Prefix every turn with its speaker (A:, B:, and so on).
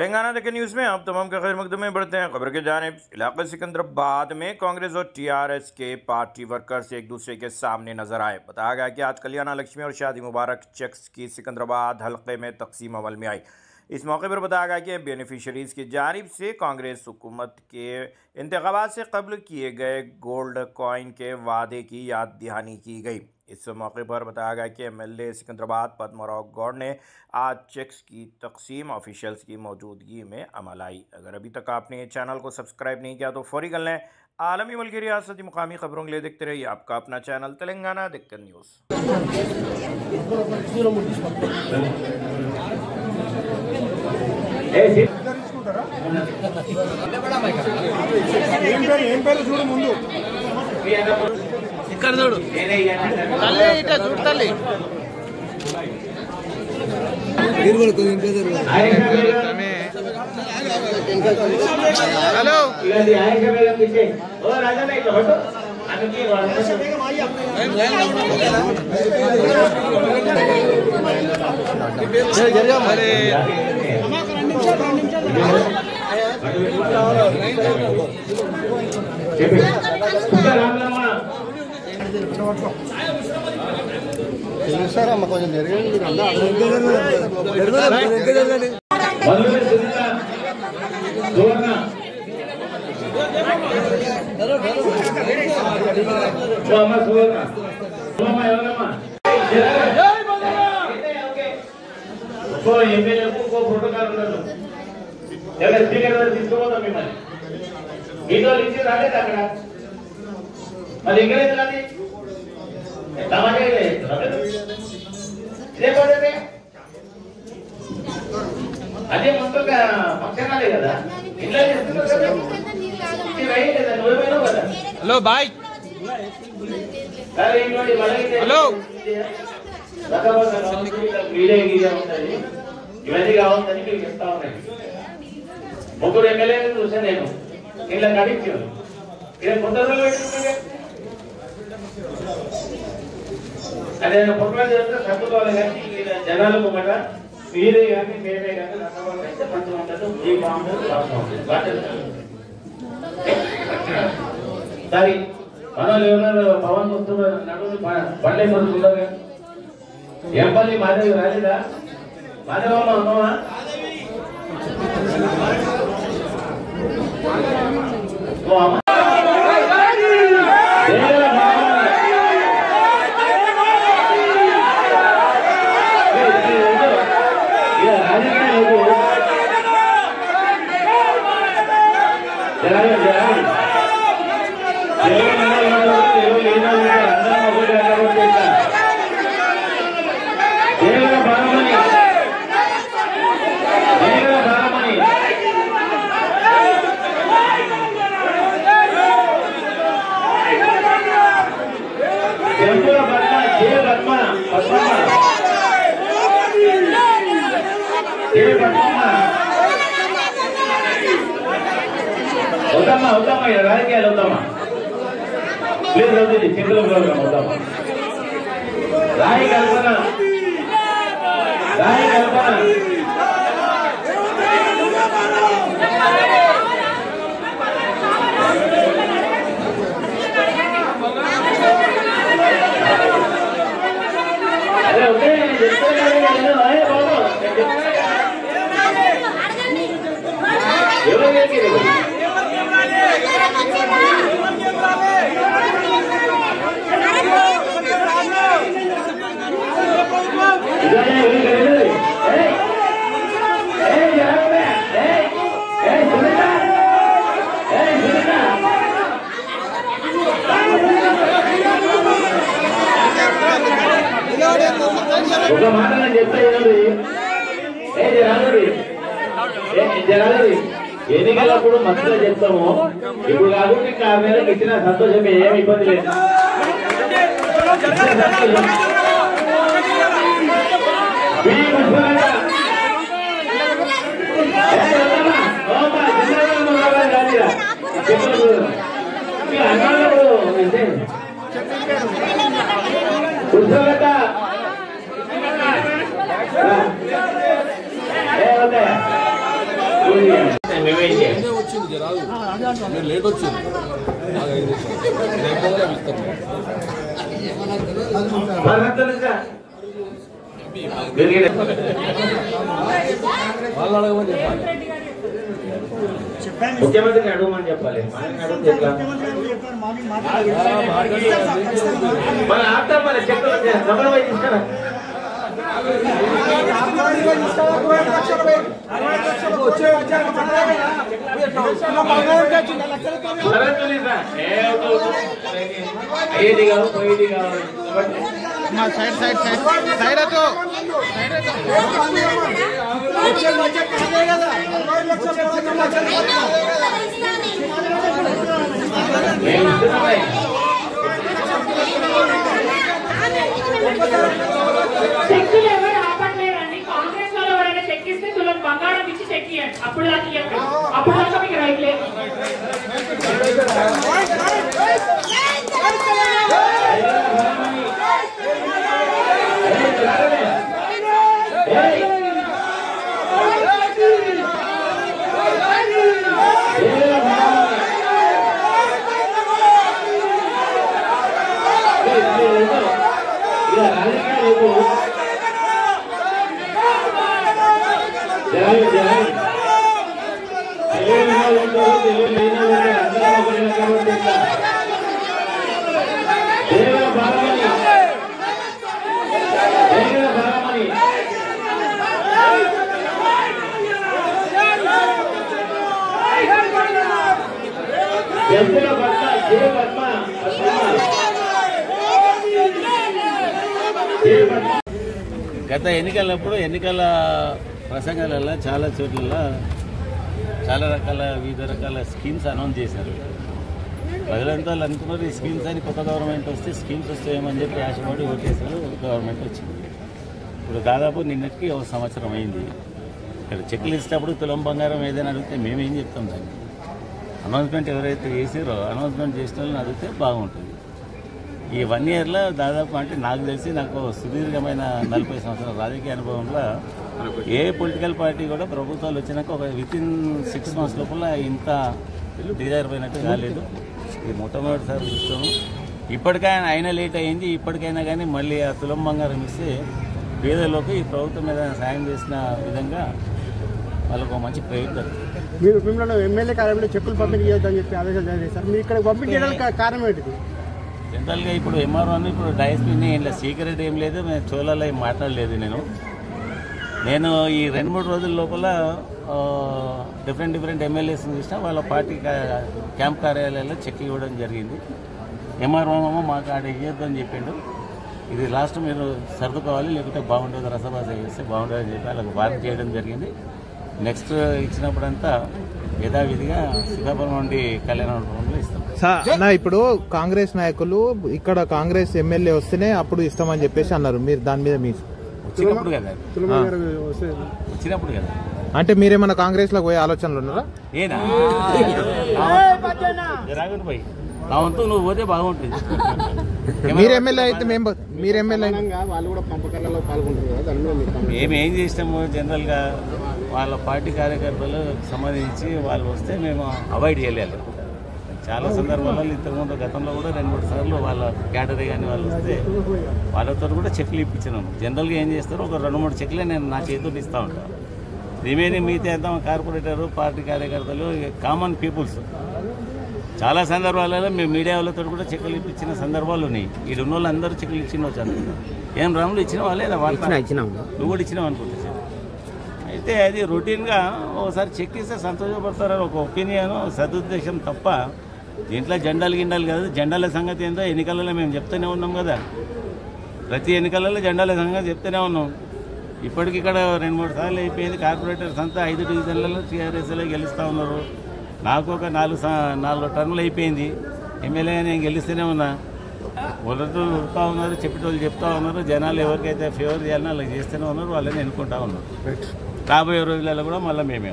A: तेलंगाना तक न्यूज़ में आप तमाम का खैर मकदम में बढ़ते हैं। खबर की जानिब इलाक़े सिकंदराबाद में कांग्रेस और टीआरएस के पार्टी वर्कर्स एक दूसरे के सामने नजर आए। बताया गया कि आज कल्याणा लक्ष्मी और शादी मुबारक चेक्स की सिकंदराबाद हल्के में तकसीम अमल में आई। इस मौके पर बताया गया कि बेनिफिशरीज़ की जानिब से कांग्रेस हुकूमत के इंतखाबात से कब्ल किए गए गोल्ड कॉइन के वादे की याद दहानी की गई। इस मौके पर बताया गया कि एमएलए सिकंदराबाद पद्मराव गौड़ ने आज चेक्स की तकसीम ऑफिशियल्स की मौजूदगी में अमल आई। अगर अभी तक आपने चैनल को सब्सक्राइब नहीं किया तो फौरी कर लें। आलमी मुल्की रियासती मुकामी खबरों के लिए देखते रहिए आपका अपना चैनल तेलंगाना डेक्कन न्यूज़।
B: ఇక్కడ చూడు తల్లి ఇట చూడు తల్లి హలో
C: తెలుసారమ్మ కొంచెం నెరగండి
D: ప్రోటోకాల్ ఉండదు. ఎవరైనా స్పీకర్ దగ్గర తీసుకోపోతాం మిమ్మల్ని. మీతో ఇచ్చి రాలేదు అక్కడ మరి ఎక్కడైతే రాది తమాషా ఇదే పడదే అదే మొత్తం ఫంక్షన్ హాలే కదా ఇంట్లో చేస్తున్నారు కదా రైట్ కదా నువ్వేమైనా కదా.
B: హలో బాయ్ హలో
D: ఇవన్నీ కావాలని మీకు చెప్తా ఉన్నాయి. ముగ్గురు ఎమ్మెల్యేలు చూసాను నేను ఇలా నడిచాను. ఇలా కొంత రోజులు పెట్టుకుంటే అదే పొట్టలో చేస్తే సర్దుకోవాలి కానీ జనాలకు మాట మీరే కానీ మేమే కానీ రకవాళ్ళు అయితే మంచిగా ఉండదు. ఈ బాగుంటుంది సరే మనోళ్ళు ఎవరైనా పవన్ వస్తున్నారు నడువులు బండ్లే కొడుతున్నారు. ఎంపల్లి మాదేవి రాలేదా? మాదేవమ్మ అమ్మవా వద్దమ్మా వద్దమ్మా రాజకీయాలు వద్దమ్మా ప్లీజ్ వద్దు సింగిల్ ప్రోగ్రామ్ వద్దమ్మా. రాయి కల్పన రాయి కల్పన అదే ఉంటే నేను చెప్తాను బాబు ఎవరు ఒక మాట నేను చెప్తా జనాలు ఎన్నికలప్పుడు మంచిగా చెప్తాము. ఇప్పుడు కాబట్టి కారణాలకు ఇచ్చిన సంతోషం ఏమి ఇబ్బంది లేదు. ఉద్యోగత
C: లేట్ వచ్చింది వాళ్ళు అడగమని చెప్పాలి.
D: ముఖ్యమంత్రిని అడగమని చెప్పాలి. మన ఆప్తా మన చెక్కులు సభలో తీసుకురా. అయ్యేది కావు పోయేది కావాలి.
B: సైడ్ సైడ్ సైడ్ సైడ్ అటు
E: చెక్కులు ఎవరు ఆపట్లేదండి. కాంగ్రెస్ వాళ్ళు ఎవరైనా చెక్కిస్తే తులం బంగారం ఇచ్చి చెక్కియండి. అప్పుడు దాకా ఇవ్వండి. అప్పుడు దాకా మీకు రైట్ లేదు.
F: గత ఎన్నికలప్పుడు ఎన్నికల ప్రసంగాలలో చాలా చోట్ల చాలా రకాల వివిధ రకాల స్కీమ్స్ అనౌన్స్ చేశారు. ప్రజలంతా వాళ్ళు అనుకున్నారు ఈ స్కీమ్స్ అని కొత్త గవర్నమెంట్ వస్తే స్కీమ్స్ వస్తాయేమని చెప్పి ఆశపడి ఓటేశారు. గవర్నమెంట్ వచ్చింది. ఇప్పుడు దాదాపు నిన్నటికి ఒక సంవత్సరం అయింది. ఇక్కడ చెక్కులు ఇచ్చినప్పుడు తులం బంగారం ఏదైనా అడిగితే మేమేం చెప్తాం దాన్ని. అనౌన్స్మెంట్ ఎవరైతే చేసారో అనౌన్స్మెంట్ చేసిన వాళ్ళని అడిగితే బాగుంటుంది. ఈ 1 ఇయర్లో దాదాపు అంటే నాకు తెలిసి నాకు సుదీర్ఘమైన 40 సంవత్సరాల రాజకీయ అనుభవంలో ఏ పొలిటికల్ పార్టీ కూడా ప్రభుత్వాలు వచ్చినాక ఒక వితిన్ 6 months లోపల ఇంత డిజైర్పోయినట్టు కాలేదు. ఇది మొట్టమొదటిసారి చూస్తాము. ఇప్పటికైనా అయినా లేట్ అయింది. ఇప్పటికైనా కానీ మళ్ళీ ఆ తులం బంగారం ఇస్తే పేదలోకి ఈ ప్రభుత్వం మీద సాయం చేసిన విధంగా వాళ్ళకు మంచి ప్రయత్నం.
B: మీరు మిమ్మల్ని ఎమ్మెల్యే కార్యాలయంలో చెక్కులు పంపిణీ చేయొద్దని చెప్పి ఆదేశాలు జారీ చేశారు. మీరు ఇక్కడ పంపిణీ చేయడానికి కారణం ఏంటిది?
F: జనరల్గా ఇప్పుడు ఎంఆర్ఓ అని ఇప్పుడు డైఎస్పీని ఇలా సీక్రెట్ ఏం లేదు. మేము చోళాలో ఏం మాట్లాడలేదు. నేను ఈ 2-3 రోజుల లోపల డిఫరెంట్ ఎమ్మెల్యేస్ని చూసినా వాళ్ళ పార్టీ క్యాంప్ కార్యాలయాల్లో చెక్లు ఇవ్వడం జరిగింది. ఎంఆర్ఓ మాకు ఆడ ఇవ్వద్దని చెప్పిండు. ఇది లాస్ట్ మీరు సర్దుకోవాలి లేకపోతే బాగుంటుంది రసభాస చేస్తే బాగుంటుందని చెప్పి వాళ్ళకి వార్న్ చేయడం జరిగింది. నెక్స్ట్ ఇచ్చినప్పుడంతా యథావిధిగా సీతాపురం నుండి కళ్యాణంలో ఇస్తాం.
G: అన్న ఇప్పుడు కాంగ్రెస్ నాయకులు ఇక్కడ కాంగ్రెస్ ఎమ్మెల్యే వస్తేనే అప్పుడు ఇస్తామని చెప్పేసి అన్నారు. మీరు దాని మీద మీ
F: వచ్చినప్పుడు కదా
G: అంటే మీరేమన్నా కాంగ్రెస్ లో పోయే ఆలోచనలు ఉన్నారా?
F: ఏనా రాగండి పోయి నా వంతు నువ్వు పోతే బాగుంటుంది.
G: మీరు ఎమ్మెల్యే అయితే మీరు ఎమ్మెల్యే
B: వాళ్ళు కూడా పంపకాలలో పాల్గొంటారు కదా, దాని మీద
F: మేము ఏం చేస్తాము జనరల్గా వాళ్ళ పార్టీ కార్యకర్తలు సంబంధించి వాళ్ళు వస్తే మేము అవాయిడ్ చేయలేదు. చాలా సందర్భాలలో ఇంతకుముందు గతంలో కూడా 2-3 సార్లు వాళ్ళ కేటరీ కానీ వాళ్ళు వస్తే వాళ్ళతో కూడా చెక్లు ఇప్పించినాము. జనరల్గా ఏం చేస్తారో ఒక 2-3 చెక్లే నేను నా చేతితో ఇస్తూ ఉంటాను. రిమైనింగ్ మిగతా ఎంత కార్పొరేటరు పార్టీ కార్యకర్తలు కామన్ పీపుల్స్ చాలా సందర్భాలలో మేము మీడియా వాళ్ళతో కూడా చెక్కులు ఇప్పించిన సందర్భాలు ఉన్నాయి. ఈ ఉన్న వాళ్ళు అందరూ చెక్కులు ఇచ్చినవచ్చు అనుకుంటున్నాం. ఏం రాములు ఇచ్చినావా లేదా? వాళ్ళు నువ్వు కూడా ఇచ్చినావు అనుకుంటా. అయితే అది రొటీన్గా ఒకసారి చెక్ ఇస్తే సంతోషపడతారని ఒక ఒపీనియన్ సదుద్దేశం తప్ప దీంట్లో జెండాలు గిండాలు కాదు. జెండాల సంగతి ఏంటో ఎన్నికలలో మేము చెప్తూనే ఉన్నాం కదా. ప్రతి ఎన్నికలలో జెండాల సంగతి చెప్తూనే ఉన్నాం. ఇప్పటికిక్కడ 2-3 సార్లు అయిపోయింది. కార్పొరేటర్స్ అంతా 5 డివిజన్లలో టీఆర్ఎస్లో గెలుస్తూ ఉన్నారు. నాకు ఒక 4 టర్ములు అయిపోయింది. ఎమ్మెల్యే నేను గెలుస్తూనే ఉన్నా. మొదటోళ్ళు ఉడుతూ ఉన్నారు, చెప్పేటోళ్ళు చెప్తా ఉన్నారు. జనాలు ఎవరికైతే ఫేవర్ చేయాలని వాళ్ళకి చేస్తూనే ఉన్నారు. వాళ్ళని ఎన్నుకుంటా ఉన్నారు. రాబోయే రోజులలో కూడా మళ్ళీ మేమే.